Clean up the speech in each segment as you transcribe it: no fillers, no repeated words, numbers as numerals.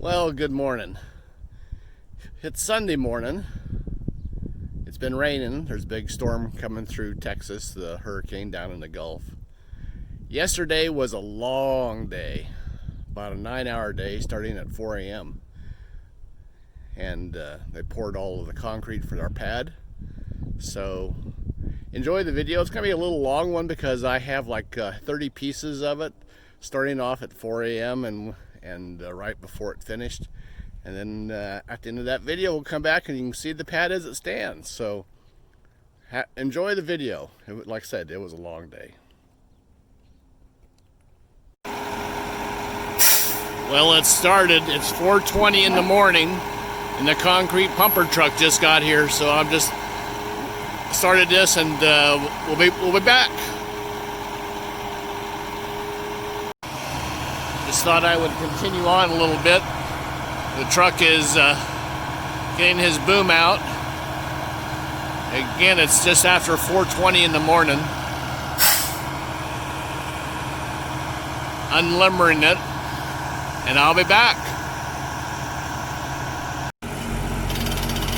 Well, good morning. It's Sunday morning. It's been raining. There's a big storm coming through Texas, the hurricane down in the Gulf. Yesterday was a long day, about a 9-hour day starting at 4 a.m. And they poured all of the concrete for our pad. So enjoy the video. It's going to be a little long one because I have like 30 pieces of it starting off at 4 a.m. and right before it finished. And then at the end of that video, we'll come back and you can see the pad as it stands. So enjoy the video. Like I said, it was a long day. Well, it started. It's 4:20 in the morning, and the concrete pumper truck just got here. So I've just started this, and we'll be back. Just thought I would continue on a little bit. The truck is getting his boom out. Again, it's just after 4:20 in the morning. Unlimbering it, and I'll be back.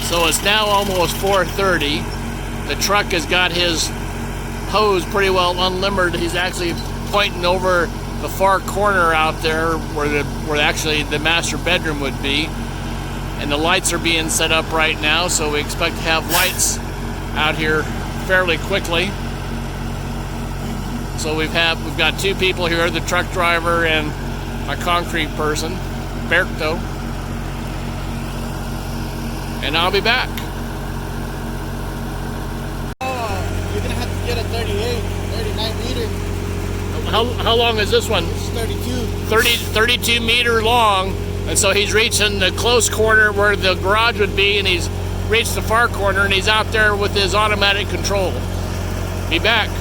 So it's now almost 4:30. The truck has got his hose pretty well unlimbered. He's actually pointing over the far corner out there where actually the master bedroom would be, and the lights are being set up right now, so we expect to have lights out here fairly quickly. So we've got two people here, the truck driver and a concrete person, Berto, and I'll be back. You're gonna have to get a 39 meter. How long is this one? It's 32. 32 meter long, and so he's reaching the close corner where the garage would be, and he's reached the far corner, and he's out there with his automatic control. Be back.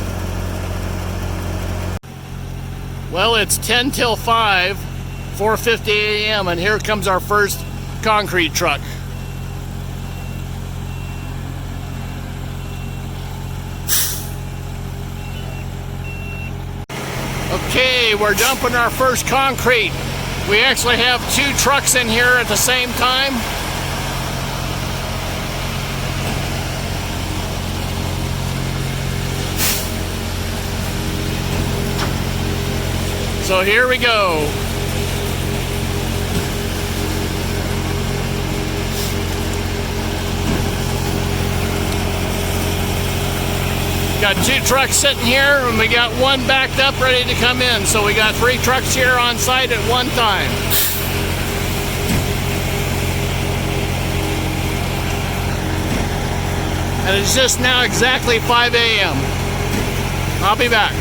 Well, it's 10 till 5, 4:50 a.m., and here comes our first concrete truck. Okay, we're dumping our first concrete. We actually have two trucks in here at the same time. So here we go. Got two trucks sitting here, and we got one backed up ready to come in. So we got 3 trucks here on site at one time. And it's just now exactly 5 a.m. I'll be back.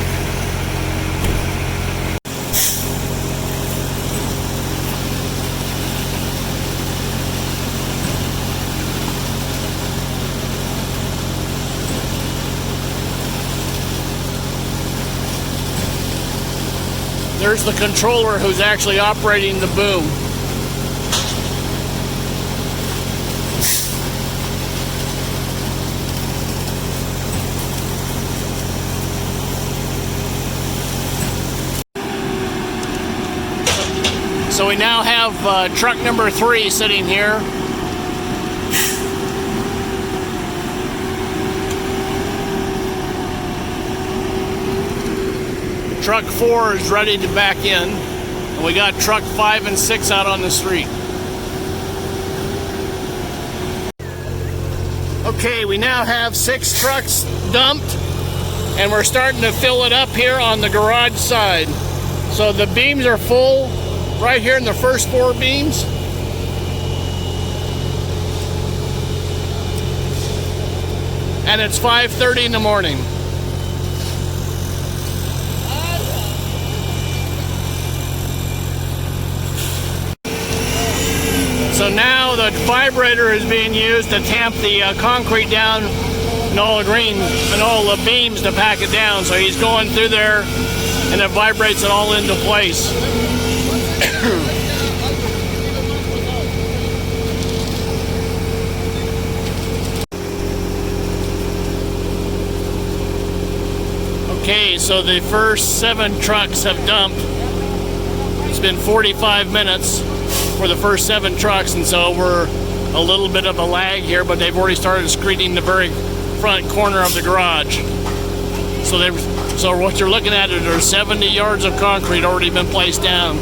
There's the controller who's actually operating the boom. So we now have truck number 3 sitting here. Truck 4 is ready to back in, and we got truck 5 and 6 out on the street. Okay, we now have 6 trucks dumped, and we're starting to fill it up here on the garage side. So the beams are full right here in the first 4 beams. And it's 5:30 in the morning. So now the vibrator is being used to tamp the concrete down and all the beams to pack it down. So he's going through there, and it vibrates it all into place. Okay, so the first 7 trucks have dumped. It's been 45 minutes. for the first 7 trucks, and so we're a little bit of a lag here, but they've already started screeding the very front corner of the garage. So what you're looking at is there's 70 yards of concrete already been placed down,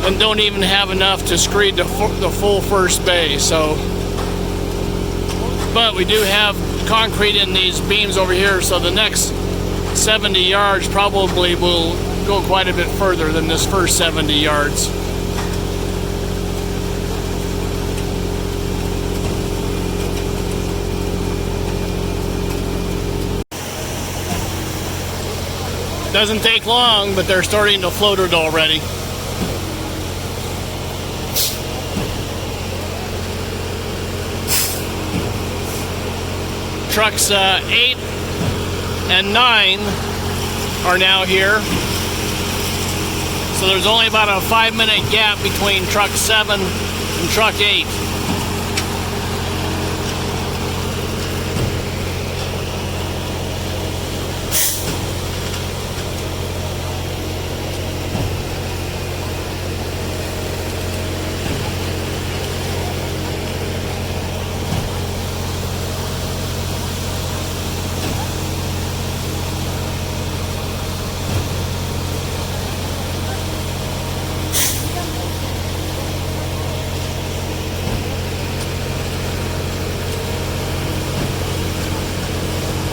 and don't even have enough to screed the full first bay. So, but we do have concrete in these beams over here, so the next 70 yards probably will go quite a bit further than this first 70 yards. Doesn't take long, but they're starting to float it already. Trucks 8 and 9 are now here. So there's only about a 5-minute gap between truck 7 and truck 8.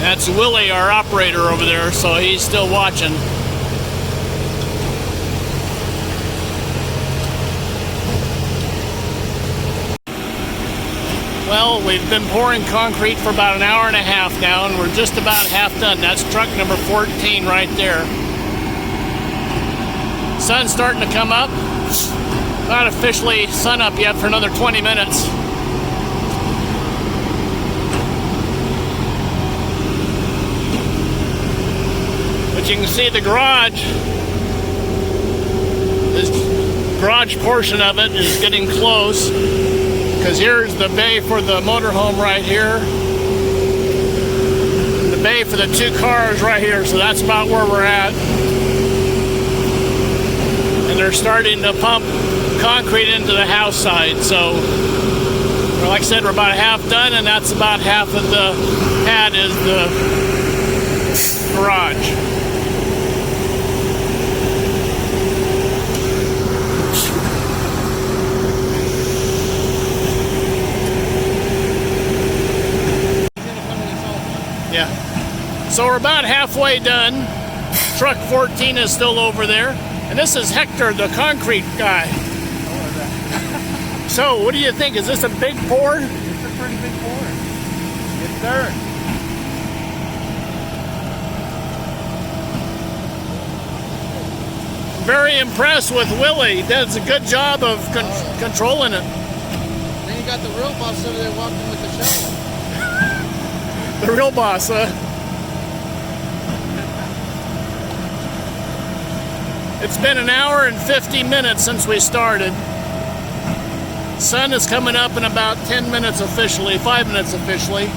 That's Willie, our operator over there, so he's still watching. Well, we've been pouring concrete for about an hour and a half now, and we're just about half done. That's truck number 14 right there. Sun's starting to come up. Not officially sun up yet for another 20 minutes. You can see the garage, this garage portion of it is getting close, because here's the bay for the motorhome right here, and the bay for the 2 cars right here, so that's about where we're at. And they're starting to pump concrete into the house side, so like I said, we're about half done, and that's about half of the pad is the garage. Yeah. So we're about halfway done. Truck 14 is still over there. And this is Hector, the concrete guy. So what do you think? Is this a big pour? It's a pretty big pour. Yes, sir. Very impressed with Willie. He does a good job of controlling it. Then you got the real boss over there walking with the shovel. The real boss, huh? It's been an hour and 50 minutes since we started. Sun is coming up in about 10 minutes officially, 5 minutes officially.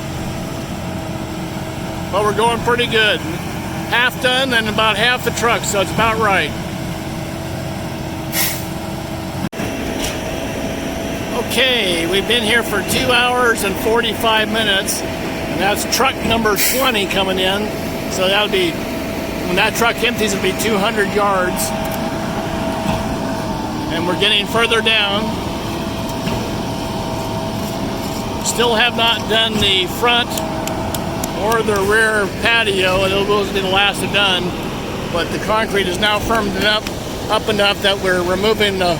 But we're going pretty good. Half done and about half the truck, so it's about right. Okay, we've been here for 2 hours and 45 minutes. And that's truck number 20 coming in. So that'll be, when that truck empties, it'll be 200 yards. And we're getting further down. Still have not done the front or the rear patio. Those will be the last done. But the concrete is now firmed up enough that we're removing the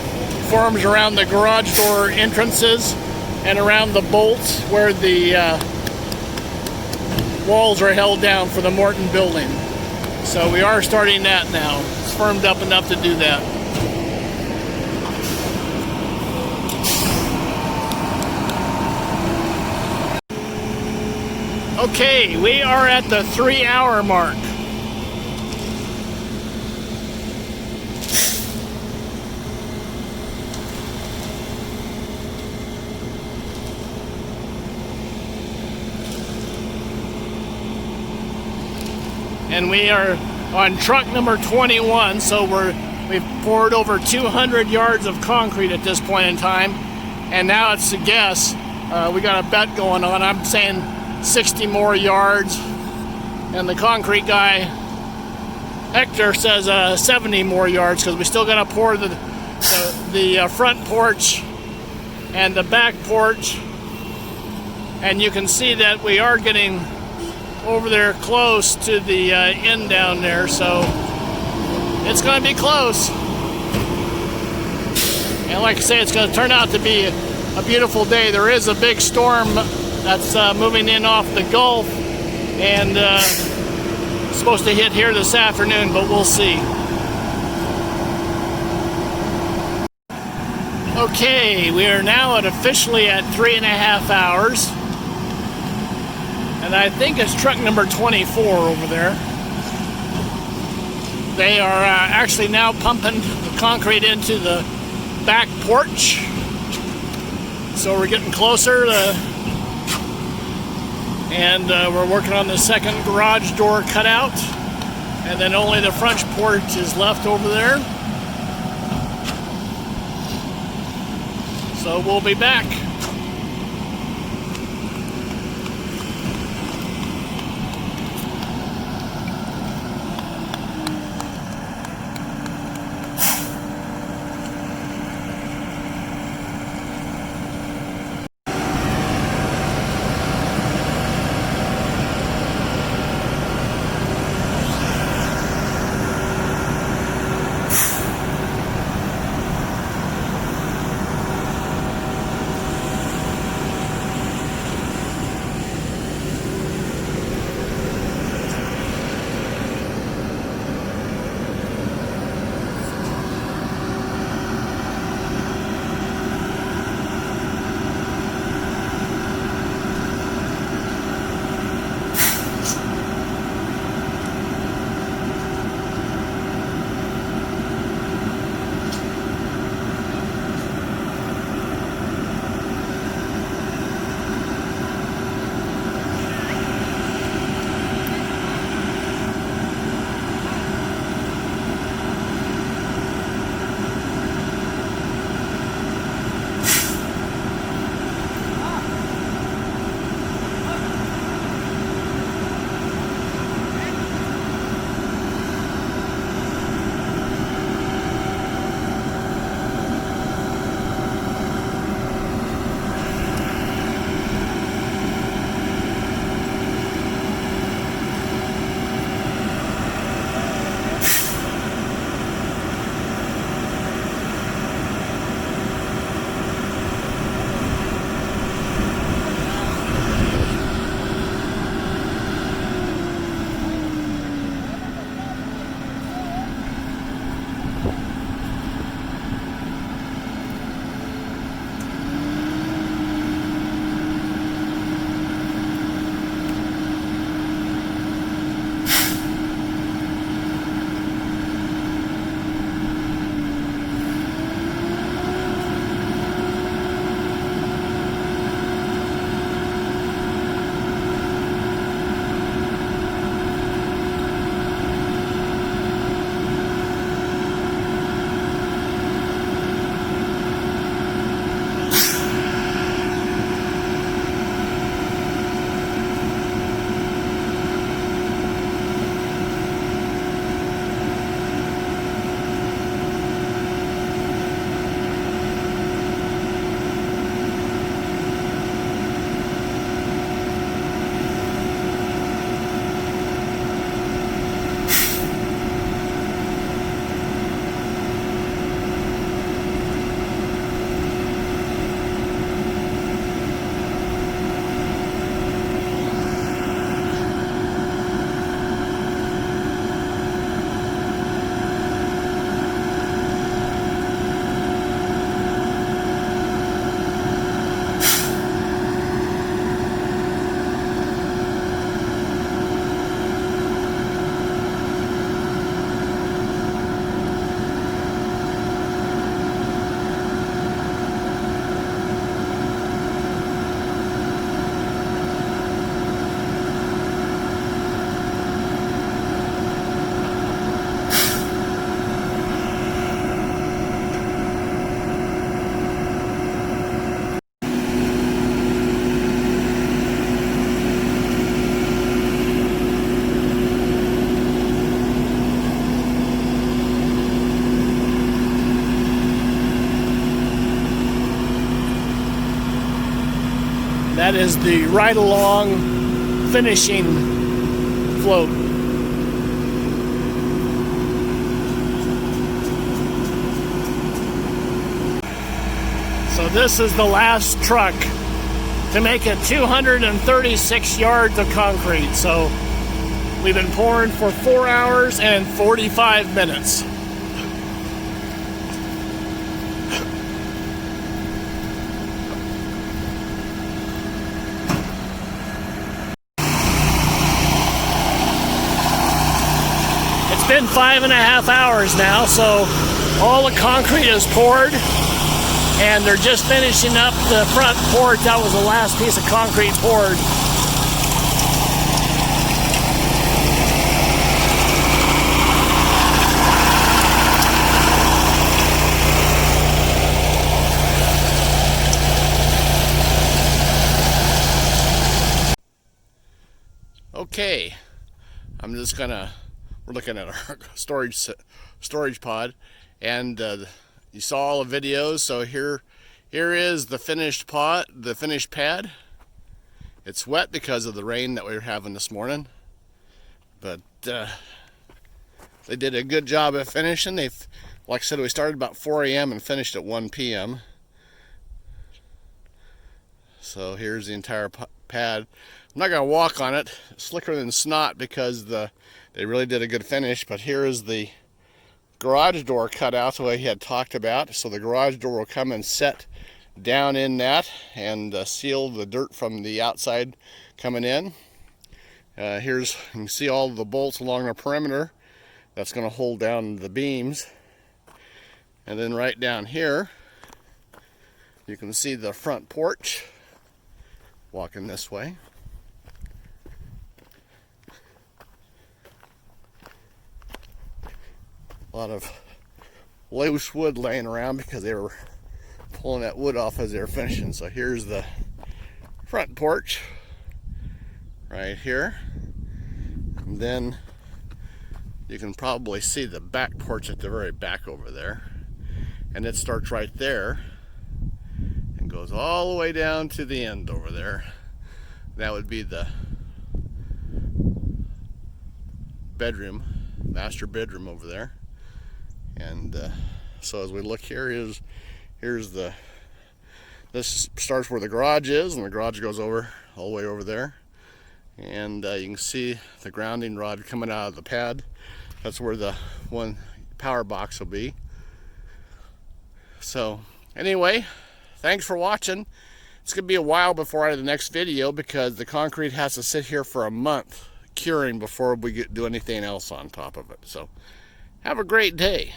forms around the garage door entrances and around the bolts where the walls are held down for the Morton building. So we are starting that now. It's firmed up enough to do that. Okay, we are at the 3-hour mark. And we are on truck number 21, so We've poured over 200 yards of concrete at this point in time, and now it's a guess. We got a bet going on. I'm saying 60 more yards, and the concrete guy, Hector, says 70 more yards, because we still got to pour the front porch and the back porch, and you can see that we are getting over there close to the end down there, so it's going to be close. And like I say, it's going to turn out to be a beautiful day. There is a big storm that's moving in off the Gulf, and it's supposed to hit here this afternoon, but we'll see. Okay, we are now officially at 3.5 hours. And I think it's truck number 24 over there. They are actually now pumping the concrete into the back porch. So we're getting closer to, and we're working on the second garage door cutout. And then only the front porch is left over there. So we'll be back. That is the ride-along finishing float. So this is the last truck to make it 236 yards of concrete. So we've been pouring for 4 hours and 45 minutes. It's been 5.5 hours now, so all the concrete is poured, and they're just finishing up the front porch. That was the last piece of concrete poured. Okay, we're looking at our storage pod, and you saw all the videos. So here is the finished pad. It's wet because of the rain that we were having this morning, but they did a good job at finishing. Like I said, we started about 4 a.m. and finished at 1 p.m. So here's the entire pad. I'm not gonna walk on it. It's slicker than snot because they really did a good finish. But here is the garage door cut out the way he had talked about. So the garage door will come and set down in that and seal the dirt from the outside coming in. You can see all the bolts along the perimeter. That's going to hold down the beams. And then right down here, you can see the front porch. Walking this way. A lot of loose wood laying around because they were pulling that wood off as they were finishing. So here's the front porch right here. And then you can probably see the back porch at the very back over there. And it starts right there and goes all the way down to the end over there. That would be the bedroom, master bedroom over there. And so as we look here, this starts where the garage is, and the garage goes over all the way over there. And you can see the grounding rod coming out of the pad. That's where the one power box will be. So anyway, thanks for watching. It's going to be a while before I do the next video because the concrete has to sit here for a month curing before we do anything else on top of it. So have a great day.